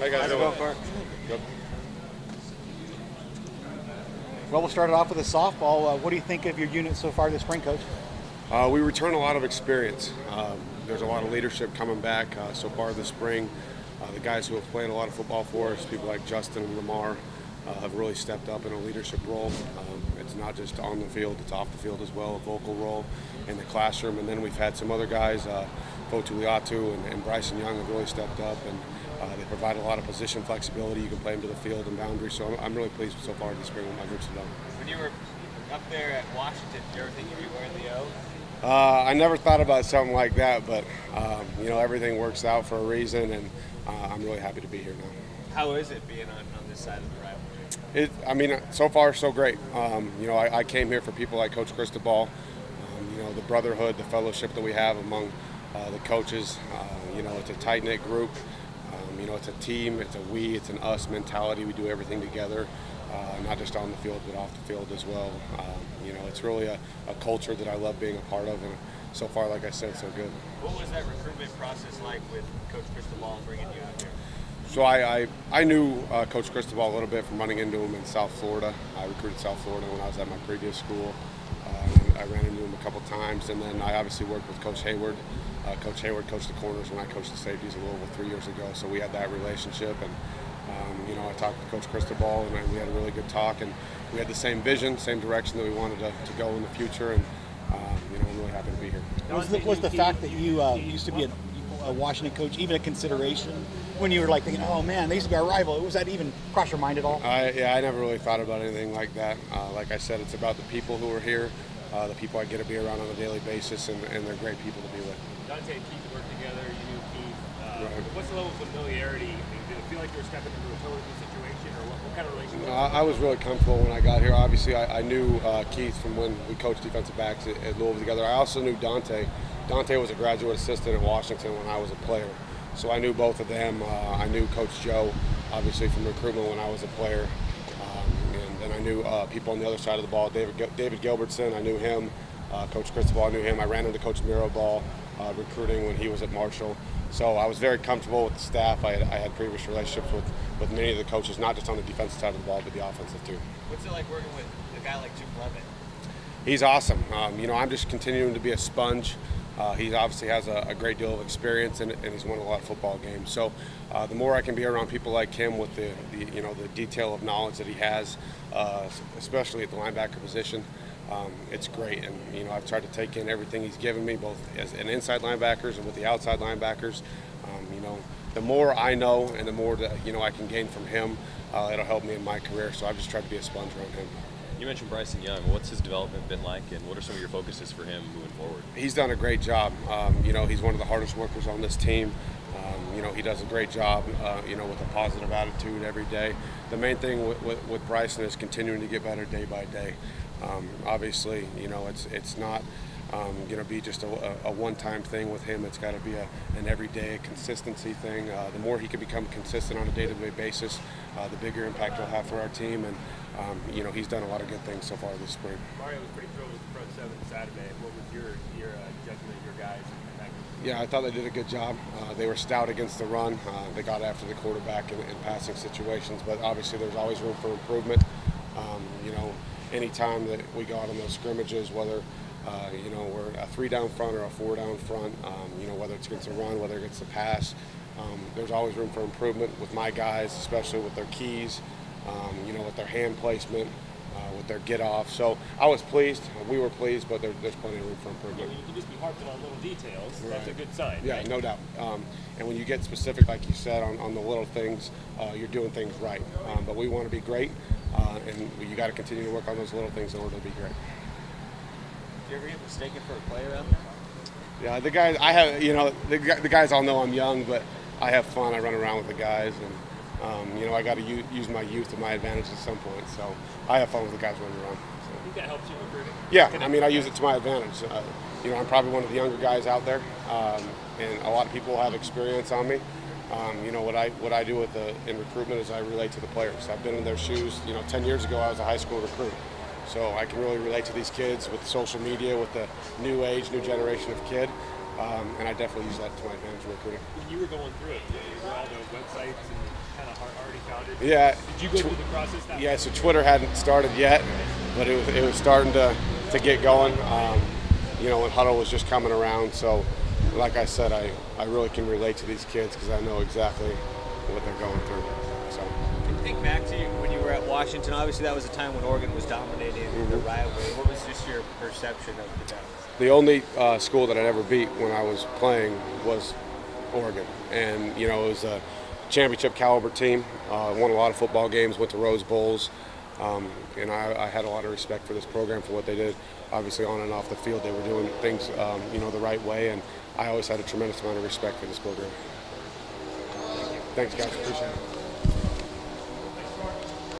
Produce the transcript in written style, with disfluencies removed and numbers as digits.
How you guys doing? Cort? Good. Well, we'll start it off with the softball. What do you think of your unit so far this spring, Coach? We return a lot of experience. There's a lot of leadership coming back so far this spring. The guys who have played a lot of football for us, people like Justin and Lamar, have really stepped up in a leadership role. It's not just on the field, it's off the field as well, a vocal role in the classroom. And then we've had some other guys, Fotuliatu and Bryson Young have really stepped up, and they provide a lot of position flexibility. You can play them to the field and boundaries. So I'm really pleased so far this spring with my groups have done. When you were up there at Washington, did you ever think you'd be wearing the O? I never thought about something like that, but everything works out for a reason, and I'm really happy to be here now. How is it being on this side of the rivalry? So far so great. I came here for people like Coach Cristobal, the brotherhood, the fellowship that we have among the coaches. It's a tight-knit group. It's a team, it's a we, it's an us mentality. We do everything together, not just on the field, but off the field as well. It's really a culture that I love being a part of, and so far, like I said, so good. What was that recruitment process like with Coach Cristobal bringing you out here? So I knew Coach Cristobal a little bit from running into him in South Florida. I recruited South Florida when I was at my previous school. I ran into him a couple times, and then I obviously worked with Coach Hayward. Coach Hayward coached the corners when I coached the safeties a little over 3 years ago, so we had that relationship. And I talked to Coach Cristobal, and we had a really good talk, and we had the same vision, same direction that we wanted to go in the future. And I'm really happy to be here. Was the fact that you used to be a Washington coach even a consideration when you were like thinking, oh man, they used to be our rival? Was that even cross your mind at all? I never really thought about anything like that. Like I said, it's about the people who are here, the people I get to be around on a daily basis, and they're great people to be with. Dante and Keith work together, you knew Keith. Right. What's the level of familiarity? Did it feel like you were stepping into a totally new situation, or what kind of relationship? I was really comfortable when I got here. Obviously, I knew Keith from when we coached defensive backs at Louisville together. I also knew Dante. Dante was a graduate assistant at Washington when I was a player. So I knew both of them. I knew Coach Joe, obviously, from recruitment when I was a player. And then I knew people on the other side of the ball. David Gilbertson, I knew him. Coach Cristobal, I knew him. I ran into Coach Mirabal recruiting when he was at Marshall. So I was very comfortable with the staff. I had previous relationships with many of the coaches, not just on the defensive side of the ball, but the offensive too. What's it like working with a guy like Jim Levitt? He's awesome. I'm just continuing to be a sponge. He obviously has a great deal of experience, and he's won a lot of football games. So the more I can be around people like him with the detail of knowledge that he has, especially at the linebacker position, it's great. And I've tried to take in everything he's given me, both as an inside linebackers and with the outside linebackers. The more I know and the more that I can gain from him, it'll help me in my career. So I've just tried to be a sponge around him. You mentioned Bryson Young. What's his development been like, and what are some of your focuses for him moving forward? He's done a great job. He's one of the hardest workers on this team. He does a great job, with a positive attitude every day. The main thing with Bryson is continuing to get better day by day. Obviously, it's not going to be just a one-time thing with him. It's got to be an everyday consistency thing. The more he can become consistent on a day-to-day basis, the bigger impact he'll have for our team. And he's done a lot of good things so far this spring. Mario was pretty thrilled with the front seven Saturday. What was your judgment of your guys? Yeah, I thought they did a good job. They were stout against the run. They got after the quarterback in passing situations, but obviously there's always room for improvement. Anytime that we go out on those scrimmages, whether we're a 3-down front or a 4-down front, whether it's against a run, whether it's a pass, there's always room for improvement with my guys, especially with their keys, with their hand placement, with their get-off. So I was pleased. We were pleased, but there's plenty of room for improvement. You can just be harping on little details. Right. That's a good sign. Yeah, right? no doubt. And when you get specific, like you said, on the little things, you're doing things right. But we want to be great, and you got to continue to work on those little things in order to be great. Did you ever get mistaken for a player out there? Yeah, the guys, I have, the guys all know I'm young, but I have fun. I run around with the guys, and I got to use my youth to my advantage at some point. So I have fun with the guys running around. So. I think that helps you recruiting. Yeah, I use it to my advantage. I'm probably one of the younger guys out there, and a lot of people have experience on me. What I do in recruitment is I relate to the players. I've been in their shoes. 10 years ago I was a high school recruit, so I can really relate to these kids with social media, with the new age, new generation of kid. And I definitely use that to my advantage in recruiting. When you were going through it, were all the websites and kind of already founded? Yeah. Did you go through the process? Yeah, so Twitter hadn't started yet, but it was starting to get going. You know, when Huddle was just coming around. So, like I said, I really can relate to these kids because I know exactly what they're going through. So. Think back to when you were at Washington. Obviously, that was a time when Oregon was dominating the rivalry. What was just your perception of the Ducks? The only school that I'd ever beat when I was playing was Oregon, and you know it was a championship caliber team. Won a lot of football games, went to Rose Bowls, and I had a lot of respect for this program for what they did. Obviously, on and off the field, they were doing things you know, the right way, and I always had a tremendous amount of respect for this program. Thanks, guys. Appreciate it.